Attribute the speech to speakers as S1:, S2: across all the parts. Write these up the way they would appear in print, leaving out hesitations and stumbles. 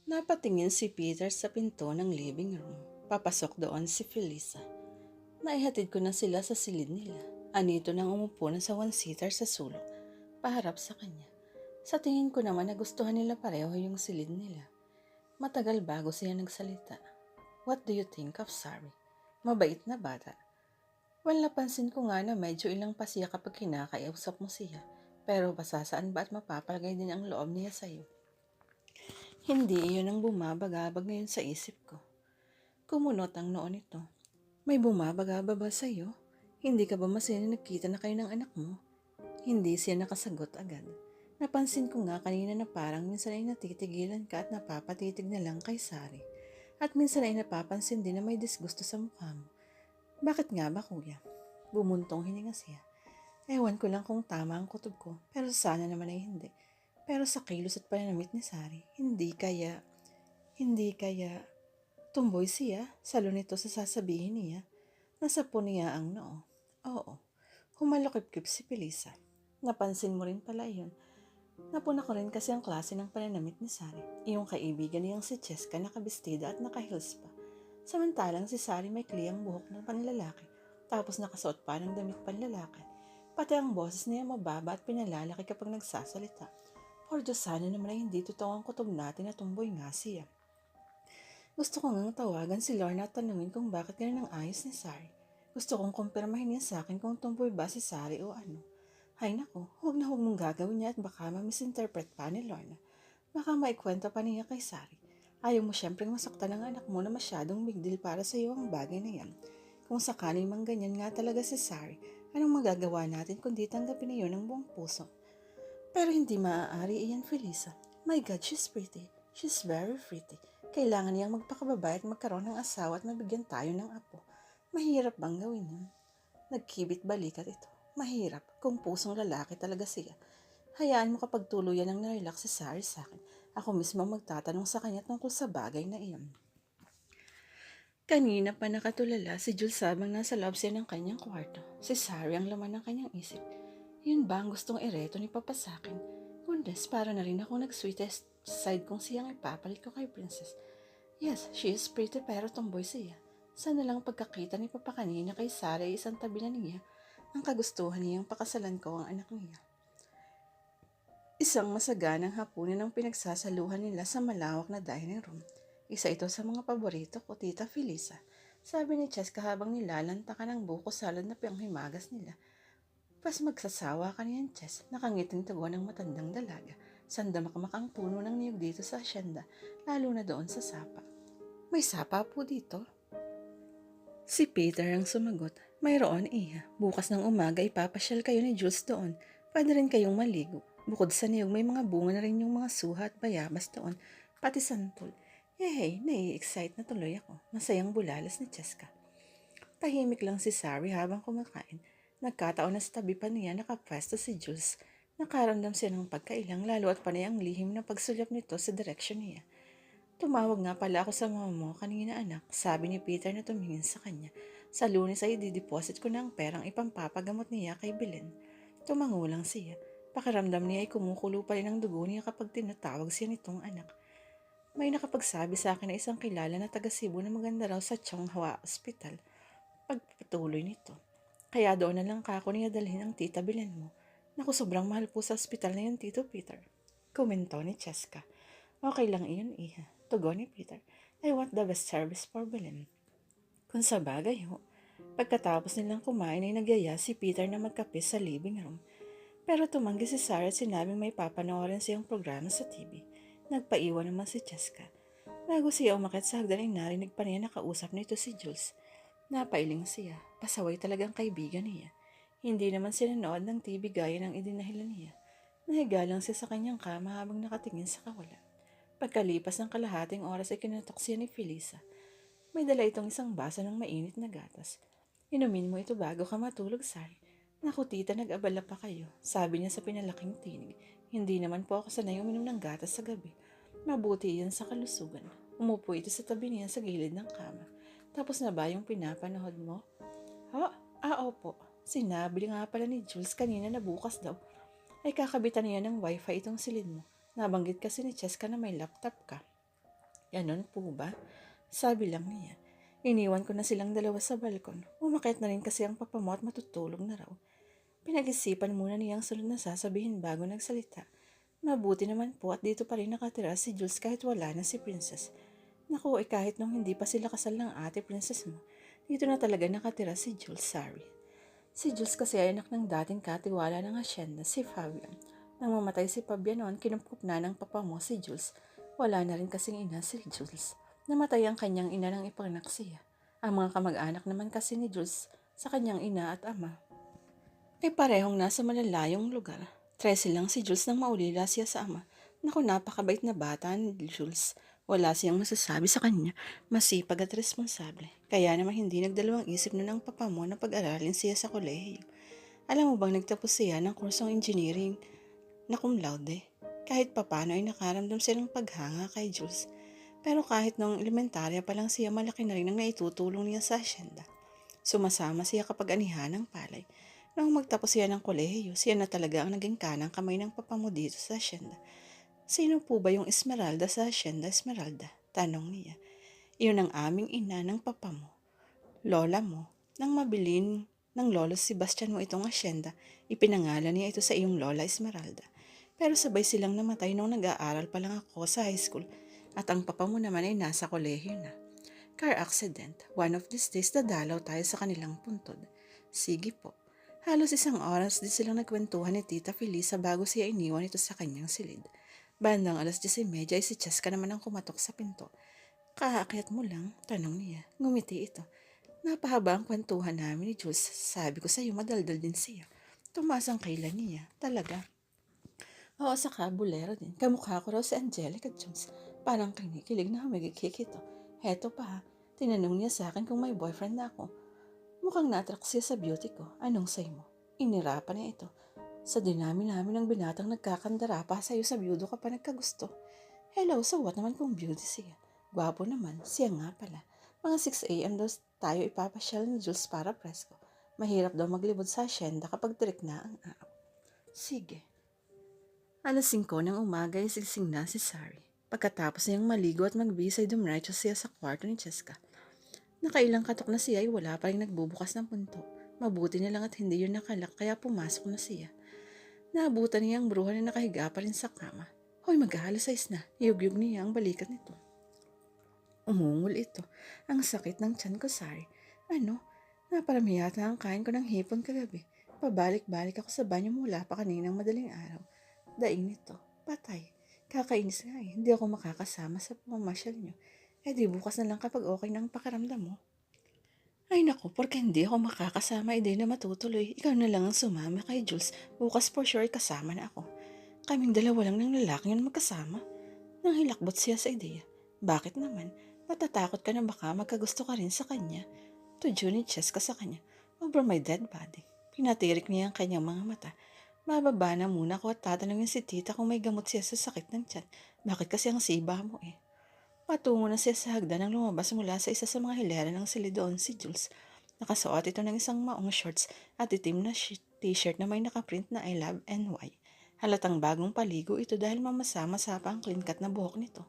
S1: Napatingin si Peter sa pinto ng living room. Papasok doon si Felisa. Naihatid ko na sila sa silid nila. Anito nang umupo na sa one-seater sa sulok, paharap sa kanya. Sa tingin ko naman nagustuhan nila pareho yung silid nila. Matagal bago siya nagsalita. What do you think of Sari? Mabait na bata. Well, napansin ko nga na medyo ilang pa siya kapag kinakausap mo siya. Pero basta saan ba at mapapalagay din ang loob niya sa'yo? Hindi iyon ang bumabagabag ngayon sa isip ko. Kumunot ang noo nito. May bumabagabag ba sa'yo? Hindi ka ba masaya na nagkita na kayo ng anak mo? Hindi siya nakasagot agad. Napansin ko nga kanina na parang minsan ay natitigilan ka at napapatitig na lang kay Sari. At minsan ay napapansin din na may disgusto sa mukha mo. Bakit nga ba kuya? Bumuntong hininga siya. Ewan ko lang kung tama ang kutob ko, pero sana naman ay hindi. Pero sa kilos at pananamit ni Sari, hindi kaya, tumboy siya, salo nito sa sasabihin niya. Nasapo niya ang noo. Oo, humalokip-kip si Felisa. Napansin mo rin pala yun. Napuna ko rin kasi ang klase ng pananamit ni Sari. Iyong kaibigan niyang si Cheska nakabestida at nakahils pa. Samantalang si Sari may kliyang buhok ng panlalaki, tapos nakasuot pa ng damit panlalaki. Pati ang boses niya mababa at pinalalaki kapag nagsasalita. Por Diyos, sana naman ay hindi totoo ang kutob natin na tumboy nga siya. Gusto ko ngang tawagan si Lorna at tanungin kung bakit ganun ang ayos ni Sari. Gusto kong kumpirmahin niya sa akin kung tumboy ba si Sari o ano. Hay nako, huwag na huwag mong gagawin niya at baka ma-misinterpret pa ni Lorna. Baka maikwento pa niya kay Sari. Ayaw mo siyempre masaktan ang anak mo na masyadong big deal para sa iyo ang bagay na yan. Kung sakaling mang ganyan nga talaga si Sari, anong magagawa natin kundi tanggapin na yun ng buong puso? Pero hindi maaari iyan, Felisa. My God, she's pretty. She's very pretty. Kailangan niyang magpakababay at magkaroon ng asawa at mabigyan tayo ng apo. Mahirap bang gawin yun? Nagkibit balikat ito. Mahirap kung pusong lalaki talaga siya. Hayaan mo kapag tuluyan ang narelax si Sari sa akin. Ako mismo magtatanong sa kanya tungkol sa bagay na iyon. Kanina pa nakatulala si Jules habang nasa loob siya ng kanyang kwarto. Si Sari ang laman ng kanyang isip. Yun ba ang gustong ireto ni Papa sa akin? Kundes, para na rin ako nag-sweetest side kung siyang ipapalit ko kay Princess. Yes, she is pretty pero tomboy siya. Sana lang pagkakita ni Papa kanina kay Sari ay isang tabi na niya. Ang kagustuhan niyang pakasalan ko ang anak niya. Isang masaganang hapunan ang pinagsasaluhan nila sa malawak na dining room. Isa ito sa mga paborito ko, Tita Felisa. Sabi ni Cheska habang nilalantakan ang buko salad na panghimagas nila. Pas magsasawa ka niyan, Ches. Nakangiting tugon ng matandang dalaga. Sandamakmak ang puno ng niyog dito sa asyenda, lalo na doon sa sapa. May sapa po dito? Si Peter ang sumagot. Mayroon, iha. Bukas ng umaga ipapasyal kayo ni Jules doon. Pwede rin kayong maligo. Bukod sa niyog, may mga bunga na rin yung mga suha at bayabas doon, pati santol. Hey, nai-excite na tuloy ako. Masayang bulalas ni Cheska. Tahimik lang si Sari habang kumakain. Nagkataon na sa tabi pa niya nakapwesto si Jules. Nakaramdam siya ng pagkailang lalo at panay ang lihim na pagsulyap nito sa direksyon niya. Tumawag nga pala ako sa mama mo kanina anak, sabi ni Peter na tumingin sa kanya. Sa Lunes ay dideposit ko na ang perang ipampapagamot niya kay Belen. Tumango lang siya. Pakiramdam niya ay kumukulo pa rin ang dugo niya kapag tinatawag siya nitong anak. May nakapagsabi sa akin na isang kilala na taga Cebu na maganda raw sa Chonghua Hospital. Pagpatuloy nito. Kaya doon na lang kako niya dalhin ang tita Belen mo. Naku, sobrang mahal po sa ospital na yun, Tito Peter. Komento ni Cheska. Okay lang iyon, iha. Tugon ni Peter. I want the best service for Belen. Kung sa bagay ho. Pagkatapos nilang kumain ay nagyaya si Peter na magkape sa living room. Pero tumanggi si Sarah at sinabing may papanoorin siyang programa sa TV. Nagpaiwan naman si Cheska. Bago siya umakyat sa hagdan ay narinig pa niya nakausap nito si Jules. Napailing siya. Pasaway talagang kaibigan niya. Hindi naman sinanood ng TV gaya ng idinahilan niya. Nahiga lang siya sa kanyang kama habang nakatingin sa kawalan. Pagkalipas ng kalahating oras ay kinatok siya ni Felisa. May dala itong isang baso ng mainit na gatas. Inumin mo ito bago ka matulog, Sari. Naku tita, nag-abala pa kayo. Sabi niya sa pinalaking tinig. Hindi naman po ako sanay uminom ng gatas sa gabi. Mabuti yan sa kalusugan. Umupo ito sa tabi niya sa gilid ng kama. Tapos na ba yung pinapanood mo? Opo. Sinabi nga pala ni Jules kanina na bukas daw. Ay kakabitan niya ng wifi itong silid mo. Nabanggit kasi ni Cheska na may laptop ka. Ganon po ba? Sabi lang niya. Iniwan ko na silang dalawa sa balkon. Umakyat na rin kasi ang papa mo at matutulog na raw. Pinag-isipan muna niyang sunod na sasabihin bago nagsalita. Mabuti naman po at dito pa rin nakatira si Jules kahit wala na si Princess. Naku, kahit nung hindi pa sila kasal ng ate Princess mo, dito na talaga nakatira si Jules, sorry. Si Jules kasi ay anak ng dating katiwala ng asyenda, si Fabian. Nang mamatay si Fabian noon, kinumpkup na ng papa mo si Jules. Wala na rin kasing ina si Jules. Namatay ang kanyang ina nang ipanganak siya. Ang mga kamag-anak naman kasi ni Jules sa kanyang ina at ama ay parehong nasa malalayong lugar. 13 lang si Jules nang maulila siya sa ama. Naku, napakabait na bata ni Jules. Wala siyang masasabi sa kanya, masipag at responsable. Kaya naman hindi nagdalawang isip na ng papa mo na pag-aralin siya sa kolehiyo. Alam mo bang nagtapos siya ng kursong engineering na cum laude? Kahit papano ay nakaramdam silang paghanga kay Jules. Pero kahit noong elementarya pa lang siya, malaki na rin ang naitutulong niya sa asyenda. Sumasama siya kapag anihan ng palay. Nang magtapos siya ng kolehiyo, siya na talaga ang naging kanang kamay ng papa mo dito sa asyenda. Sino po ba yung Esmeralda sa asyenda, Esmeralda? Tanong niya. Iyon ang aming ina ng papa mo. Lola mo. Nang mabilin ng lolo Sebastian mo itong asyenda, ipinangalan niya ito sa iyong lola Esmeralda. Pero sabay silang namatay nung nag-aaral pa lang ako sa high school at ang papa mo naman ay nasa kolehiyo na. Car accident. One of these days dadalaw tayo sa kanilang puntod. Sige po. Halos isang oras din silang nagkwentuhan ni Tita Felisa bago siya iniwan ito sa kanyang silid. Bandang 10:30 ay si Cheska naman ang kumatok sa pinto. Kaakyat mo lang? Tanong niya. Ngumiti ito. Napahaba ang kwentuhan namin ni Jules. Sabi ko sa iyo madaldal din siya. Tumaas ang kailan niya. Talaga. Oo, saka bulero din. Kamukha ko raw si Angelica Jones. Parang kinikilig na humigikik ito. Heto pa, tinanong niya sa akin kung may boyfriend na ako. Mukhang na-attract siya sa beauty ko. Anong say mo? Inirapan niya ito. Sa dinami namin ng binatang nagkakandara pa sa'yo sa byudo ka pa nagkagusto. Hello, so what naman kung beauty siya? Gwapo naman, siya nga pala. Mga 6 a.m. daw tayo ipapasyal ni Jules para presko. Mahirap daw maglibot sa asyenda kapag direk na ang araw. Sige. 5:00 ng umaga ay sigsing na si Sari. Pagkatapos niyang maligo at magbihis ay dumiretso siya sa kwarto ni Cheska. Nakailang katok na siya ay wala pa rin nagbubukas ng punto. Mabuti na lang at hindi yun nakalak kaya pumasok na siya. Naabutan niya ang bruha na nakahiga pa rin sa kama. Hoy, mag-alas 6 na. Iyugyug niya ang balikat nito. Umungol ito. Ang sakit ng tiyan ko, Sari. Ano? Naparami yata ang kain ko ng hipon kagabi. Pabalik-balik ako sa banyo mula pa kaninang madaling araw. Daing nito. Patay. Kakainis nga eh. Hindi ako makakasama sa pamamasyal niyo. Di bukas na lang kapag okay na ang pakiramdam mo. Ay naku, porque hindi ako makakasama, hindi na matutuloy. Ikaw na lang ang sumama kay Jules. Bukas for sure kasama na ako. Kaming dalawa lang ng lalaki yun magkasama. Nang hilakbot siya sa ideya. Bakit naman? Natatakot ka na baka magkagusto ka rin sa kanya. Tudyo ni Cheska sa kanya. Over my dead body. Pinatirik niya ang kanyang mga mata. Bababa na muna ako at tatanungin si tita kung may gamot siya sa sakit ng tiyan. Bakit kasi ang siba mo eh? Patungo na siya sa hagdan nang lumabas mula sa isa sa mga hilera ng silidoon si Jules. Nakasuot ito ng isang maong shorts at itim na t-shirt na may nakaprint na I love NY. Halatang bagong paligo ito dahil mamasama-sa pa ang clean cut na buhok nito.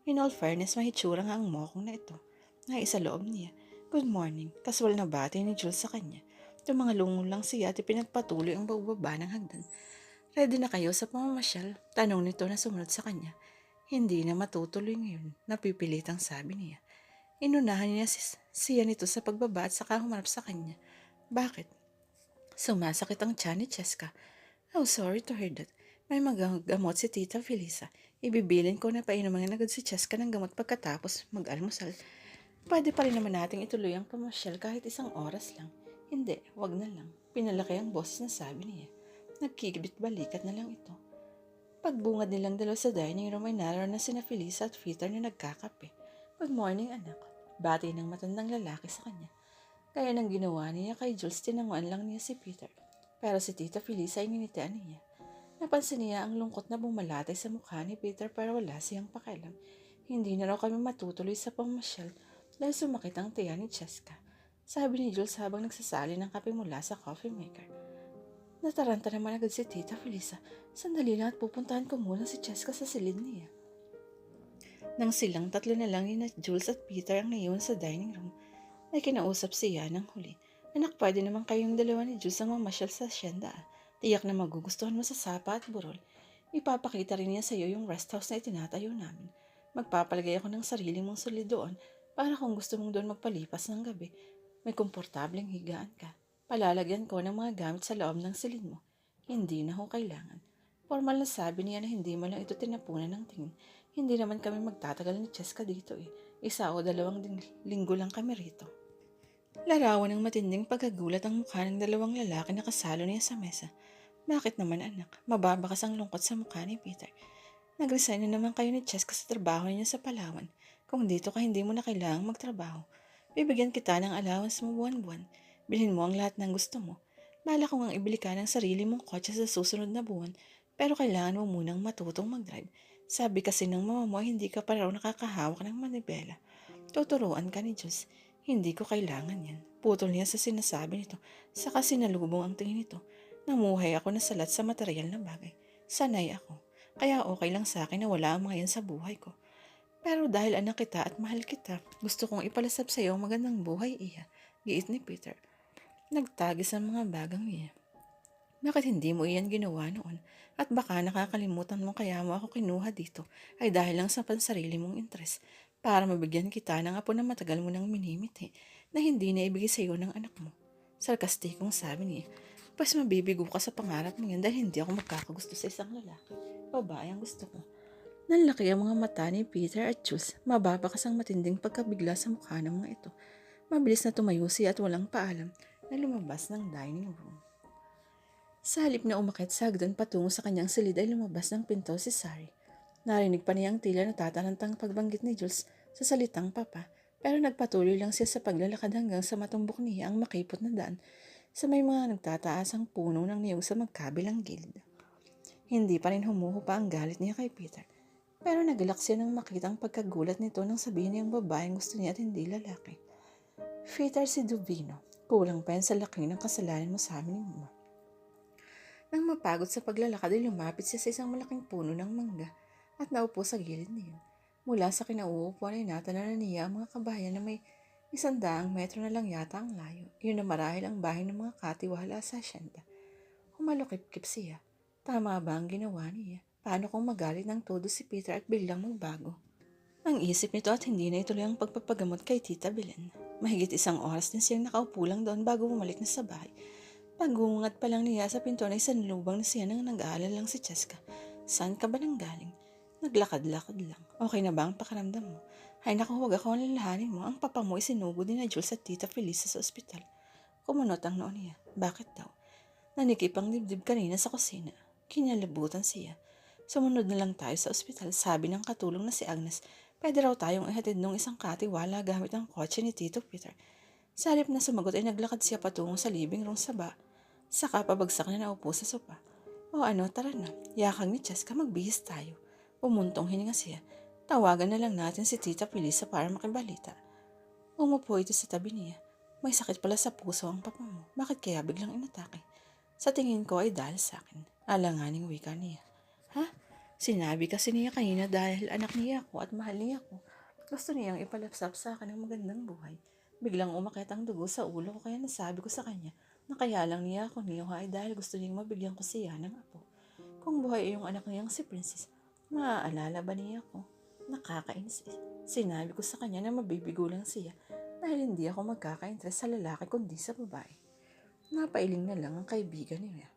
S1: In all fairness, mahitsura nga ang mokong na ito. Naisa loob niya. Good morning. Kaswal na bati ni Jules sa kanya. Tumangalungon lang siya at ipinagpatuloy ang pagbaba ng hagdan. Ready na kayo sa pamamasyal? Tanong nito na sumunod sa kanya. Hindi na matutuloy ngayon, napipilitang sabi niya. Inunahan niya siya nito sa pagbaba at saka humarap sa kanya. Bakit? Sumasakit ang tiyan ni Cheska. Oh, sorry to hear that. May magagamot si Tita Felisa. Ibibilin ko na painuman agad si Cheska ng gamot pagkatapos mag-almusal. Pwede pa rin naman nating ituloy ang pamasyal kahit isang oras lang. Hindi, wag na lang. Pinalaki ang boses na sabi niya. Nagkikibit balikat na lang ito. Pagbungad nilang dalawa sa dining room ay naroon na sina Felisa at Peter na nagkakape. Good morning, anak. Bati ng matandang lalaki sa kanya. Kaya nang ginawa niya kay Jules, tinanguan lang niya si Peter. Pero si Tita Felisa ay ninitian niya. Napansin niya ang lungkot na bumalatay sa mukha ni Peter pero wala siyang pakialam. Hindi na raw kami matutuloy sa pamasyal dahil sumakit ang tiyan ni Cheska. Sabi ni Jules habang nagsasali ng kape mula sa coffee maker. Nataranta naman agad si Tita Felisa. Sandali lang at pupuntahan ko muna si Cheska sa silid niya. Nang silang tatlo na lang ni na Jules at Peter ang naiwan sa dining room, ay kinausap siya ng huli. Anak, pwede naman kayong dalawa ni Jules ang mamasyal sa asyenda. Tiyak na magugustuhan mo sa sapa at burol. Ipapakita rin niya sa iyo yung rest house na itinatayo namin. Magpapalagay ako ng sarili mong solid doon para kung gusto mong doon magpalipas ng gabi, may komportableng higaan ka. Palalagyan ko ng mga gamit sa loob ng silid mo. Hindi na ho kailangan. Formal na sabi niya na hindi mo lang ito tinapunan ng tingin. Hindi naman kami magtatagal ni Cheska dito eh. 1 o 2 linggo lang kami rito. Larawan ng matinding pagkagulat ang mukha ng dalawang lalaki na kasalo niya sa mesa. Bakit naman anak? Mababakas ang lungkot sa mukha ni Peter. Nag-resign na naman kayo ni Cheska sa trabaho niya sa Palawan. Kung dito ka hindi mo na kailangang magtrabaho, bibigyan kita ng allowance mo buwan-buwan. Bilhin mo ang lahat ng gusto mo. Bala ko ngang ibili ka ng sarili mong kotse sa susunod na buwan, pero kailangan mo munang matutong mag-drive. Sabi kasi ng mama mo hindi ka pa raw nakakahawak ng manibela. Tuturuan ka ni Diyos. Hindi ko kailangan yan. Putol niya sa sinasabi nito. Saka sinalubong ang tingin nito. Namuhay ako na salat sa material na bagay. Sanay ako. Kaya okay lang sa akin na wala ang mga yan sa buhay ko. Pero dahil anak kita at mahal kita, gusto kong ipalasap sa iyo ang magandang buhay, Iya. Giit ni Peter. Nagtagis ang mga bagang niya. Bakit hindi mo iyan ginawa noon? At baka nakakalimutan mo kaya mo ako kinuha dito ay dahil lang sa pansarili mong interes para mabigyan kita ng apo na matagal mo nang minimiti na hindi na ibigay sa iyo ng anak mo. Sarkastikong sabi niya, pas mabibigo ka sa pangarap mo yan dahil hindi ako magkakagusto sa isang lalaki. Babae ang gusto ko. Nanlaki ang mga mata ni Peter at Jules. Mababakas ang matinding pagkabigla sa mukha ng mga ito. Mabilis na tumayo siya at walang paalam na lumabas ng dining room. Sa halip na umakyat sa hagdan patungo sa kanyang silid ay lumabas ng pinto si Sari. Narinig pa niya ang tila natatarantang pagbanggit ni Jules sa salitang papa, pero nagpatuloy lang siya sa paglalakad hanggang sa matumbok niya ang makipot na daan sa may mga nagtataasang puno ng niyog sa magkabilang gilid. Hindi pa rin humuhupa ang galit niya kay Peter, pero nagalak siya nang makitang pagkagulat nito nang sabihin niyang babaeng gusto niya at hindi lalaki. Peter, si Dubino, kulang pa yan sa laki ng kasalanan mo sa amin ni Mama. Nang mapagod sa paglalakad ay lumapit siya sa isang malaking puno ng mangga at naupo sa gilid niya. Mula sa kinauupuan ay natanalan niya ang mga kabayan na may 100 metro na lang yata ang layo. Iyon na marahil ang bahay ng mga katiwala sa asyenda. Humalukip-kip siya. Tama ba ang ginawa niya? Paano kung magalit ng todo si Peter at biglang magbago? Ang isip nito at hindi na ituloy ang pagpapagamot kay Tita Belen. Mahigit 1 oras din siyang nakaupo lang doon bago bumalik na sa bahay. Pagungat pa lang niya sa pinto na isanlubang na siya nang nag-aalala lang si Cheska. Saan ka ba nang galing? Naglakad-lakad lang. Okay na ba ang pakiramdam mo? Ay naku, huwag ako alalahanin mo. Ang papa mo isinugod din na Jules at Tita Felisa sa ospital. Kumunot ang noon niya. Bakit daw? Nanikip ang dibdib kanina sa kusina. Kinalabutan siya. Sumunod na lang tayo sa ospital. Sabi ng katulong na si Agnes, pwede raw tayong ihatid ng isang katiwala gamit ang kotse ni Tito Peter. Sa halip na sumagot ay naglakad siya patungo sa living room Saka pabagsak na naupo sa sopa. O ano, tara na. Yakag ni Cheska, magbihis tayo. Umuntong hininga siya. Tawagan na lang natin si Tita Felisa para makibalita. Umupo ito sa tabi niya. May sakit pala sa puso ang papa mo. Bakit kaya biglang inatake? Sa tingin ko ay dahil sa akin. Alanganing wika niya. Ha? Sinabi kasi niya kanina dahil anak niya ako at mahal niya ako. Gusto niyang ipalapsap sa akin ng magandang buhay. Biglang umakyat ang dugo sa ulo ko kaya nasabi ko sa kanya na kaya lang niya ako niyoha ay dahil gusto niyang mabigyan ko siya ng apo. Kung buhay ay yung anak niyang si Princess, maaalala ba niya ako? Nakakainis. Sinabi ko sa kanya na mabibigo lang siya dahil hindi ako magkaka-interest sa lalaki kundi sa babae. Napailing na lang ang kaibigan niya.